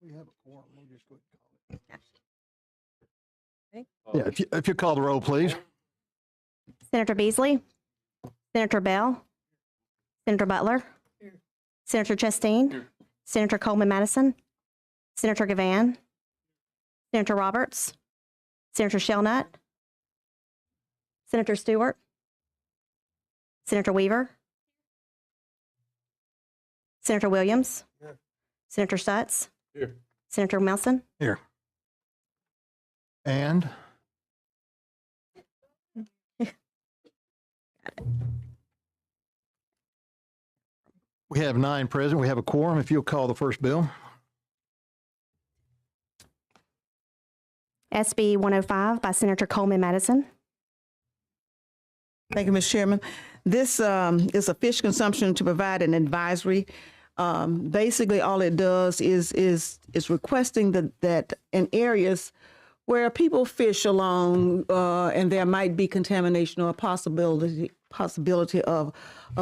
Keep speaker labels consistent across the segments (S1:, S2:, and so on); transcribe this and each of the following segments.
S1: We have a quorum, we'll just go ahead and call it.
S2: Okay.
S1: Yeah, if you call the roll, please.
S2: Senator Beasley, Senator Bell, Senator Butler, Senator Chastain, Senator Coleman Madison, Senator Gavan, Senator Roberts, Senator Shellnut, Senator Stewart, Senator Weaver, Senator Williams, Senator Stutz, Senator Melson.
S1: Here. And we have 9 present. We have a quorum. If you'll call the first bill.
S2: SB 105 by Senator Coleman Madison.
S3: Thank you, Mr. Chairman. This is a fish consumption to provide an advisory. Basically, all it does is requesting that in areas where people fish along and there might be contamination or a possibility of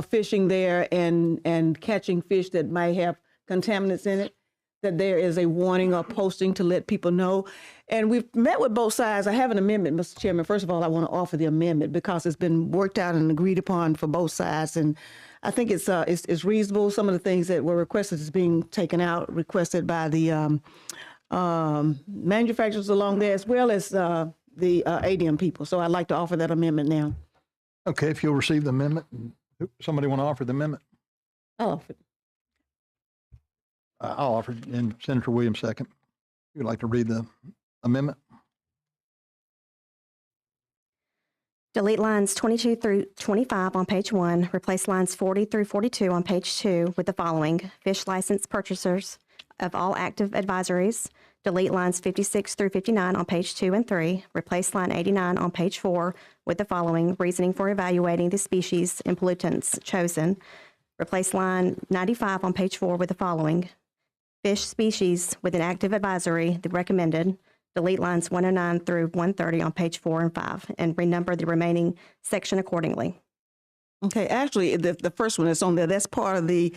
S3: fishing there and catching fish that might have contaminants in it, that there is a warning or posting to let people know. And we've met with both sides. I have an amendment, Mr. Chairman. First of all, I want to offer the amendment because it's been worked out and agreed upon for both sides. And I think it's reasonable. Some of the things that were requested is being taken out, requested by the manufacturers along there, as well as the ADM people. So I'd like to offer that amendment now.
S1: Okay, if you'll receive the amendment. Somebody want to offer the amendment?
S3: I'll offer it.
S1: I'll offer it, and Senator Williams second. If you'd like to read the amendment.
S2: Delete lines 22 through 25 on page 1. Replace lines 40 through 42 on page 2 with the following: fish license purchasers of all active advisories. Delete lines 56 through 59 on page 2 and 3. Replace line 89 on page 4 with the following: reasoning for evaluating the species and pollutants chosen. Replace line 95 on page 4 with the following: fish species with an active advisory, the recommended. Delete lines 109 through 130 on page 4 and 5, and renumber the remaining section accordingly.
S3: Okay, actually, the first one that's on there, that's part of the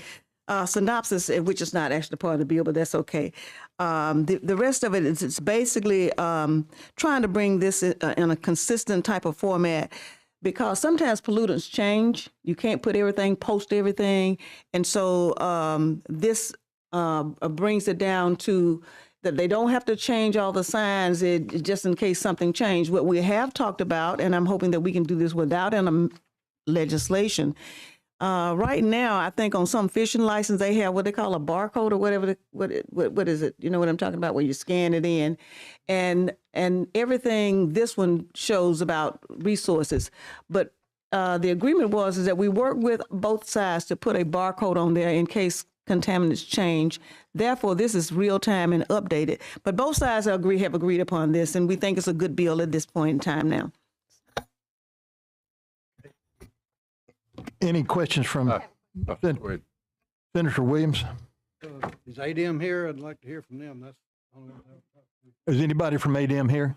S3: synopsis, which is not actually part of the bill, but that's okay. The rest of it is it's basically trying to bring this in a consistent type of format, because sometimes pollutants change. You can't put everything, post everything. And so this brings it down to that they don't have to change all the signs just in case something changed. What we have talked about, and I'm hoping that we can do this without any legislation. Right now, I think on some fishing license, they have what they call a barcode or whatever. What is it? You know what I'm talking about, where you scan it in, and everything. This one shows about resources, but the agreement was is that we work with both sides to put a barcode on there in case contaminants change. Therefore, this is real time and updated. But both sides have agreed upon this, and we think it's a good bill at this point in time now.
S1: Any questions from Senator Williams?
S4: Is ADM here? I'd like to hear from them. That's the only one I haven't talked to.
S1: Is anybody from ADM here?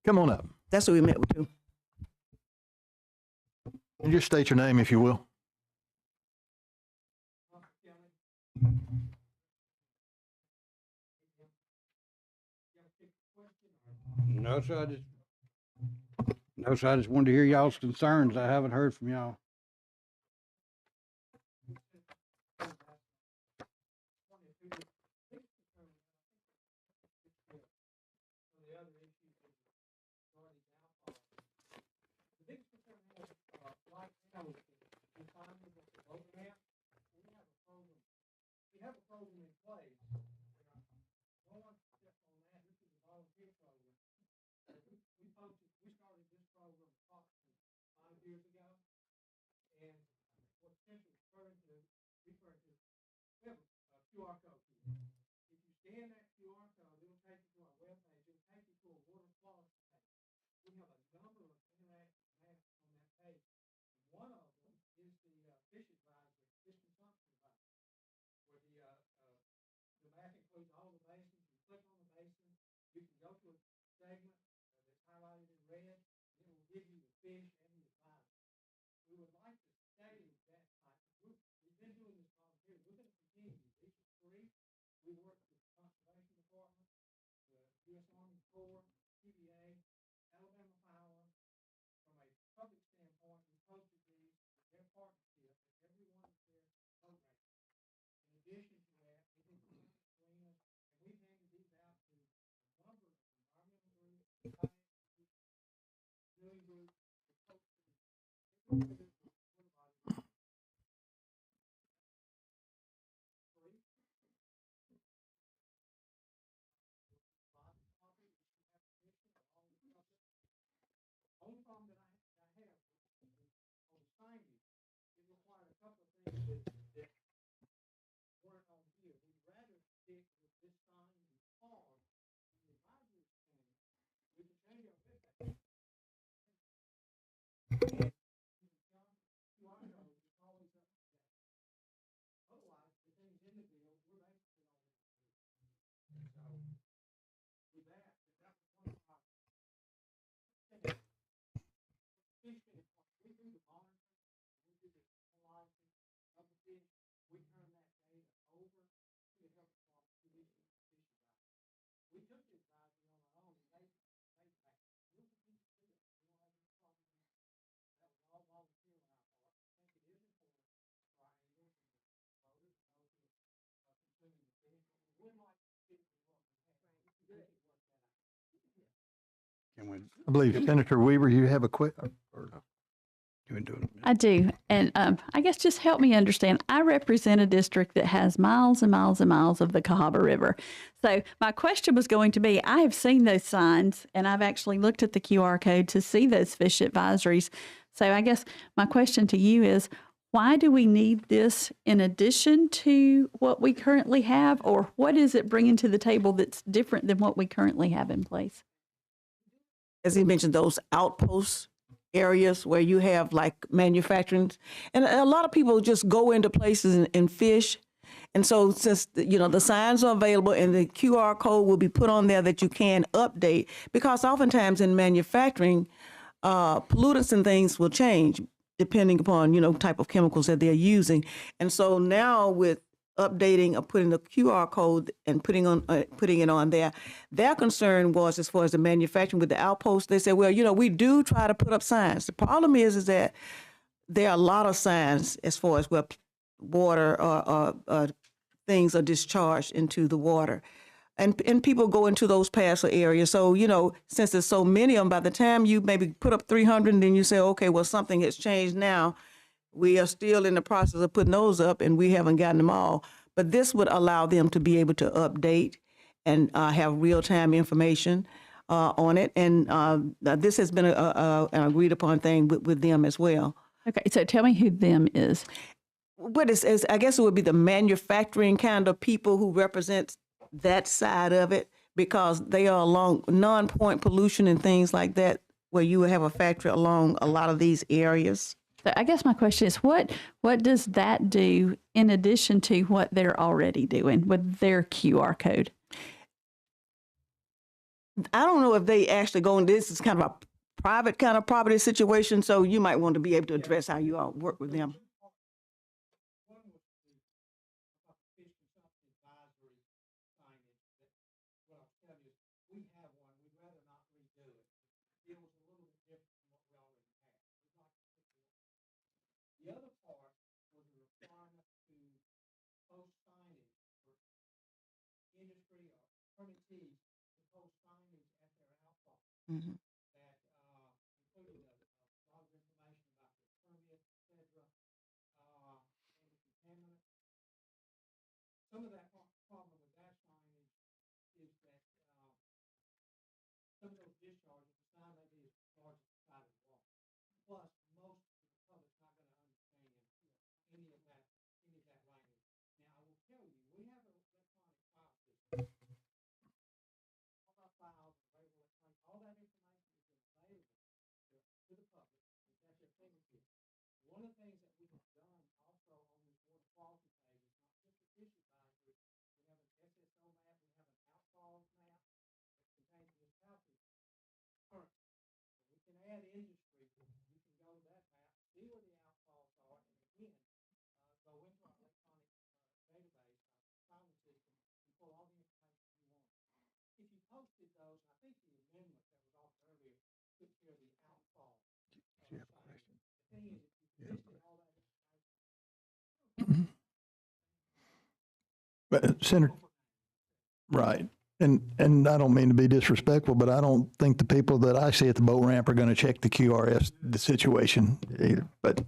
S1: Come on up
S3: That's what we met with too.
S1: and just state your name if you will.
S4: No, sir, I just wanted to hear y'all's concerns. I haven't heard from y'all.
S5: We have a program in place. No one steps on that. This is a volunteer program. We started this program approximately 5 years ago. And what Central is referring to, we have a QR code here. If you scan that QR code, it'll take you to our webpage. It'll take you to a water quality page. We have a number of interactive maps on that page. One of them is the fish advisory, fish consumption advisory, where the map includes all the basins. You click on the basin, you can go to a segment that's highlighted in red, and it will give you the fish and the advisory. We would like to stay with that type of group. We've been doing this volunteer. We're going to continue. These are free. We work with conservation U.S. Army Corps, TVA, Alabama Power. From a public standpoint, we posted these with their partnership at every one of their boat races. In addition to that, we did marinas, and we've handed these out to a number of environmental groups, kayak groups, canoeing groups, to post these. Typically, there's a porta potty free. Private property, if you have permission, along with public. Only problem that I have is on the signage, it required a couple of things that weren't on here. We'd rather stick with this sign because in the advisory channel, we can change our picture. And QR code is always up to date. Otherwise, the things in the bill, we're basically already approved. So with that was one of our things. Fish standpoint, we do the monitoring, we do the analyzing of the fish, we turn that data over to the health department, to the fish advisory. We took the advisory on our own, and they back. We'll continue to do it. We don't have any problem with that. That was all volunteer on our part. I think it is important for our anglers and the boaters and those who are consuming the fish, but we would like to stick with what we have. We can work that out.
S4: Can we,
S1: I believe Senator Weaver, you have a
S4: can we do it?
S6: I do. And I guess just help me understand. I represent a district that has miles and miles and miles of the Cahaba River. So my question was going to be, I have seen those signs and I've actually looked at the QR code to see those fish advisories. So I guess my question to you is, why do we need this in addition to what we currently have? Or what is it bringing to the table that's different than what we currently have in place?
S3: As he mentioned, those outpost areas where you have like manufacturing, and a lot of people just go into places and fish. And so since, the signs are available and the QR code will be put on there that you can update, because oftentimes in manufacturing, pollutants and things will change depending upon, type of chemicals that they're using. And so now with updating or putting the QR code and putting it on there, their concern was, as far as the manufacturing with the outposts, they said, well, we do try to put up signs. The problem is that there are a lot of signs as far as where water or things are discharged into the water. And people go into those paths or areas. So, since there's so many of them, by the time you maybe put up 300 and then you say, okay, well, something has changed now, we are still in the process of putting those up and we haven't gotten them all. But this would allow them to be able to update and have real-time information on it. And this has been an agreed upon thing with them as well.
S6: Okay, so tell me who them is.
S3: But I guess it would be the manufacturing kind of people who represent that side of it, because they are along non-point pollution and things like that, where you would have a factory along a lot of these areas.
S6: So I guess my question is, what does that do in addition to what they're already doing with their QR code?
S3: I don't know if they actually go into this. Is kind of a private kind of property situation, so you might want to be able to address how you all work with them.
S5: One was about the fish consumption advisory signage that, what I'll tell you is, we have one, we'd rather not redo it. It was a little bit different from what we already have. We'd like to stick with it. The other part was a requirement to post signage for industry or permittees to post signage at their outfall.
S3: Mm-hmm.
S5: That included a lot of information about the permit, et cetera, and the contaminant. Some of that problem with that signage is that some of those discharges, the sign may be as large as the side of the wall. Plus, most of the public's not going to understand any of that language. Now, I will tell you, we have an electronic file system. All our files are available electronically. All that information is available to the public. It's at their fingertips. One of the things that we have done also on this water quality page is not just the fish advisory. We have an SSO map. We have an outfalls map that contains municipalities currently. So we can add industry. You can go to that map, see where the outfalls are, and again, go into our electronic database, our filing system, and pull all the information you want. If you posted those took care of the outfall. The thing is, if you listed all that
S1: But Senator, right. And I don't mean to be disrespectful, but I don't think the people that I see at the boat ramp are going to check the QRS, the situation either. But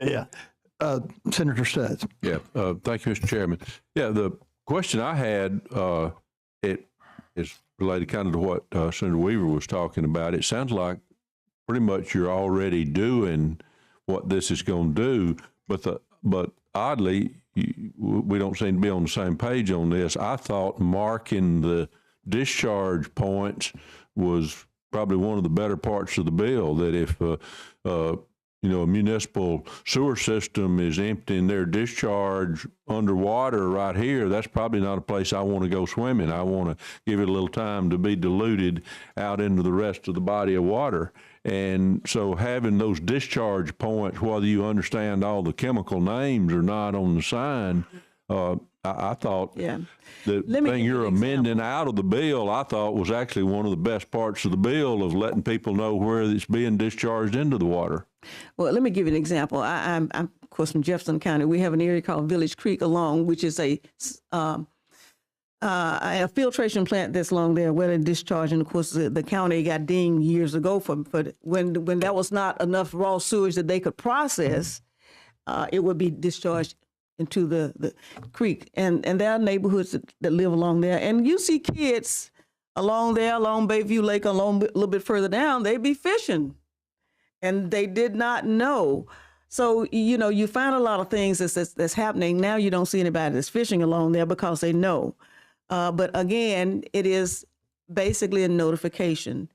S1: yeah, Senator Studs.
S7: Yeah, thank you, Mr. Chairman. Yeah, the question I had, it is related kind of to what Senator Weaver was talking about. It sounds like pretty much you're already doing what this is going to do, but oddly, we don't seem to be on the same page on this. I thought marking the discharge points was probably one of the better parts of the bill, that if a municipal sewer system is emptying their discharge underwater right here, that's probably not a place I want to go swimming. I want to give it a little time to be diluted out into the rest of the body of water. And so having those discharge points, whether you understand all the chemical names or not on the sign, I thought
S3: Yeah.
S7: the
S3: Let me
S7: thing
S3: give you
S7: you're
S3: an
S7: amending out of the bill, I thought was actually one of the best parts of the bill, of letting people know where it's being discharged into the water.
S3: Well, let me give you an example. I'm of course, from Jefferson County. We have an area called Village Creek along, which is a filtration plant that's along there where they're discharging. Of course, the county got dinged years ago for when that was not enough raw sewage that they could process, it would be discharged into the creek. And there are neighborhoods that live along there. And you see kids along there, along Bayview Lake, a little bit further down, they be fishing. And they did not know. So, you find a lot of things that's happening. Now you don't see anybody that's fishing along there because they know. But again, it is basically a notification.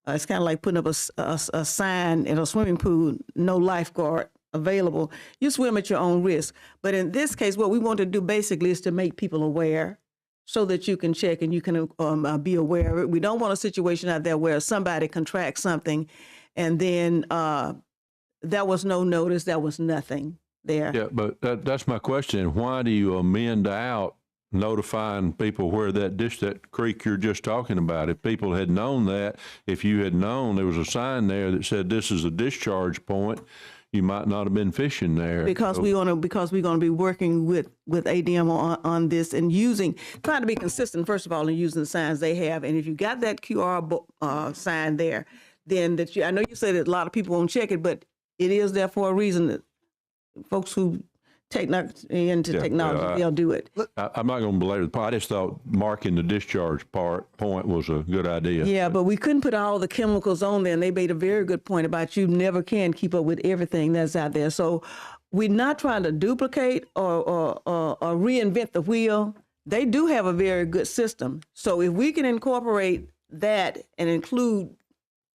S3: It's kind of like putting up a sign in a swimming pool, no lifeguard available. You swim at your own risk. But in this case, what we want to do basically is to make people aware so that you can check and you can be aware of it. We don't want a situation out there where somebody contracts something and then there was no notice, there was nothing there.
S7: Yeah, but that's my question. Why do you amend out notifying people where that creek you're just talking about? If people had known that, if you had known there was a sign there that said this is a discharge point, you might not have been fishing there.
S3: Because we're gonna be working with ADM on this and trying to be consistent, first of all, in using the signs they have. And if you got that QR sign there, then I know you said that a lot of people won't check it, but it is there for a reason. That folks who into technology, they'll do it.
S7: I'm not going to belabor the point. I just thought marking the discharge point was a good idea.
S3: Yeah, but we couldn't put all the chemicals on there, and they made a very good point about you never can keep up with everything that's out there. So we're not trying to duplicate or reinvent the wheel. They do have a very good system. So if we can incorporate that and include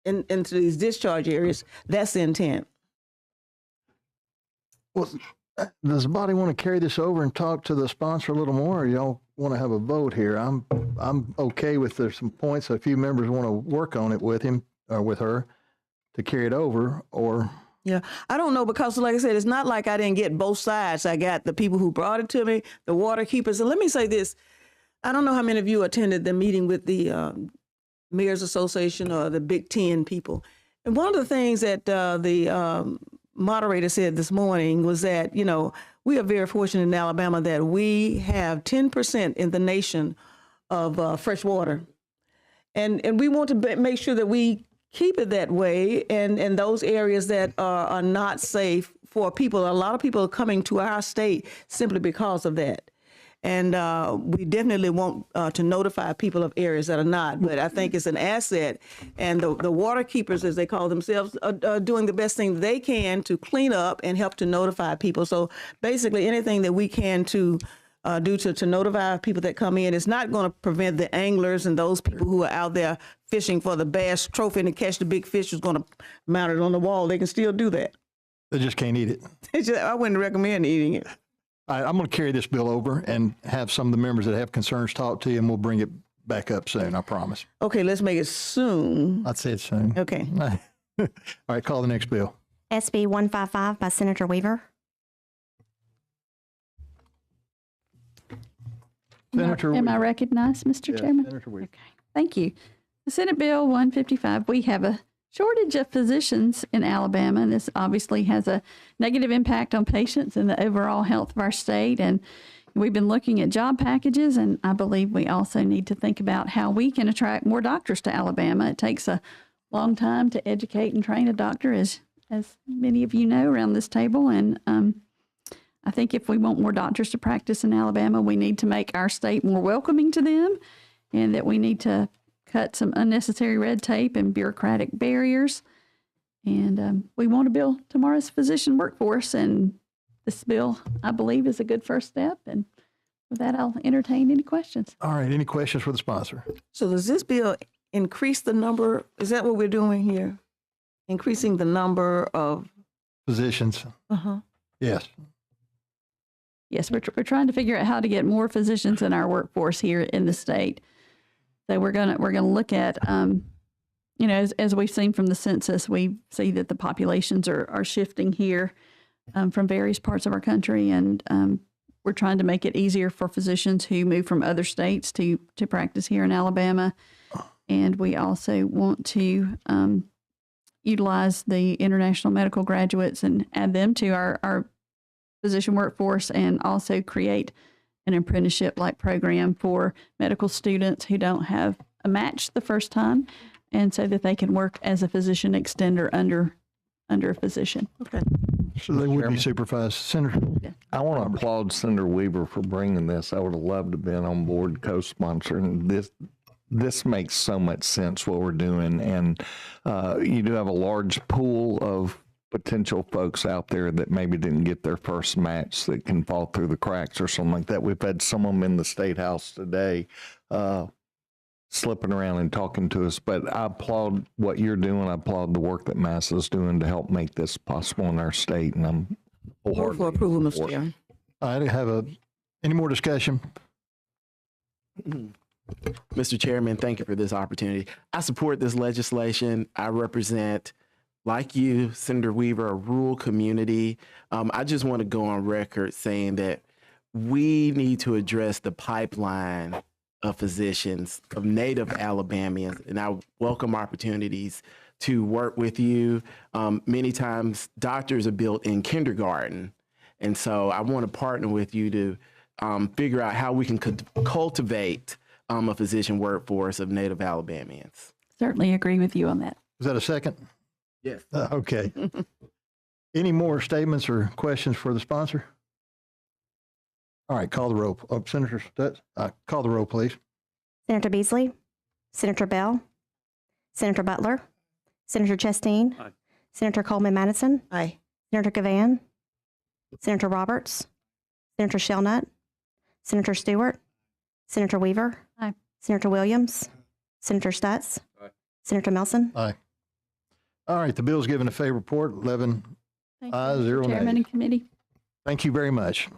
S3: into these discharge areas, that's the intent.
S1: Well, does the body want to carry this over and talk to the sponsor a little more, or y'all want to have a vote here? I'm okay with there's some points. A few members want to work on it with him or with her to carry it over, or.
S3: Yeah, I don't know, because like I said, it's not like I didn't get both sides. I got the people who brought it to me, the water keepers. And let me say this. I don't know how many of you attended the meeting with the Mayor's Association or the Big Ten people. And one of the things that the moderator said this morning was that, we are very fortunate in Alabama that we have 10% in the nation of fresh water. And we want to make sure that we keep it that way, and those areas that are not safe for people. A lot of people are coming to our state simply because of that. And we definitely want to notify people of areas that are not, but I think it's an asset. And the water keepers, as they call themselves, are doing the best thing they can to clean up and help to notify people. So basically anything that we can to do to notify people that come in, it's not going to prevent the anglers and those people who are out there fishing for the bass trophy and to catch the big fish who's going to mount it on the wall. They can still do that.
S1: They just can't eat it.
S3: I wouldn't recommend eating it.
S1: All right, I'm going to carry this bill over and have some of the members that have concerns talk to you, and we'll bring it back up soon, I promise.
S3: Okay, let's make it soon.
S1: I'd say it soon.
S3: Okay.
S1: All right, call the next bill.
S2: SB 155 by Senator Weaver.
S1: Senator
S6: Am I
S1: Weaver.
S6: recognized, Mr.
S1: Yes,
S6: Chairman?
S1: Senator Weaver.
S6: Okay, thank you. Senate Bill 155, we have a shortage of physicians in Alabama, and this obviously has a negative impact on patients and the overall health of our state. And we've been looking at job packages, and I believe we also need to think about how we can attract more doctors to Alabama. It takes a long time to educate and train a doctor, as many of you know around this table. And I think if we want more doctors to practice in Alabama, we need to make our state more welcoming to them, and that we need to cut some unnecessary red tape and bureaucratic barriers. And we want to build tomorrow's physician workforce, and this bill, I believe, is a good first step. And with that, I'll entertain any questions.
S1: All right, any questions for the sponsor?
S3: So does this bill increase the number? Is that what we're doing here? Increasing the number of?
S1: Positions?
S3: Uh-huh.
S1: Yes.
S6: Yes, we're trying to figure out how to get more physicians in our workforce here in the state. So we're gonna look at, as we've seen from the census, we see that the populations are shifting here from various parts of our country, and we're trying to make it easier for physicians who move from other states to practice here in Alabama. And we also want to utilize the international medical graduates and add them to our physician workforce, and also create an apprenticeship-like program for medical students who don't have a match the first time, and so that they can work as a physician extender under a physician.
S3: Okay.
S1: So they would be supervised. Senator?
S8: I want to applaud Senator Weaver for bringing this. I would have loved to have been on board co-sponsoring this. This makes so much sense what we're doing, and you do have a large pool of potential folks out there that maybe didn't get their first match that can fall through the cracks or something like that. We've had some of them in the State House today slipping around and talking to us, but I applaud what you're doing. I applaud the work that MASSA's doing to help make this possible in our state, and I'm
S3: Move for
S8: wholeheartedly
S3: approval, Mr.
S8: for it.
S3: Chair.
S1: I have any more discussion?
S9: Mr. Chairman, thank you for this opportunity. I support this legislation. I represent, like you, Senator Weaver, a rural community. I just want to go on record saying that we need to address the pipeline of physicians, of native Alabamians, and I welcome opportunities to work with you. Many times doctors are built in kindergarten, and so I want to partner with you to figure out how we can cultivate a physician workforce of native Alabamians.
S6: Certainly agree with you on that.
S1: Is that a second?
S9: Yes.
S1: Okay. Any more statements or questions for the sponsor? All right, call the roll. Senator Stutz, call the roll, please.
S2: Senator Beasley, Senator Bell, Senator Butler, Senator Chastain,
S4: Aye.
S2: Senator Coleman Madison,
S3: Aye.
S2: Senator Gavan, Senator Roberts, Senator Shellnut, Senator Stewart, Senator Weaver,
S6: Aye.
S2: Senator Williams, Senator Stutz,
S4: Aye.
S2: Senator Melson.
S1: Aye. All right, the bill's given a favor report, 11
S6: Thank you,
S1: ayes,
S6: Mr.
S1: 0
S6: Chairman
S1: nays.
S6: and committee.
S1: Thank you very much.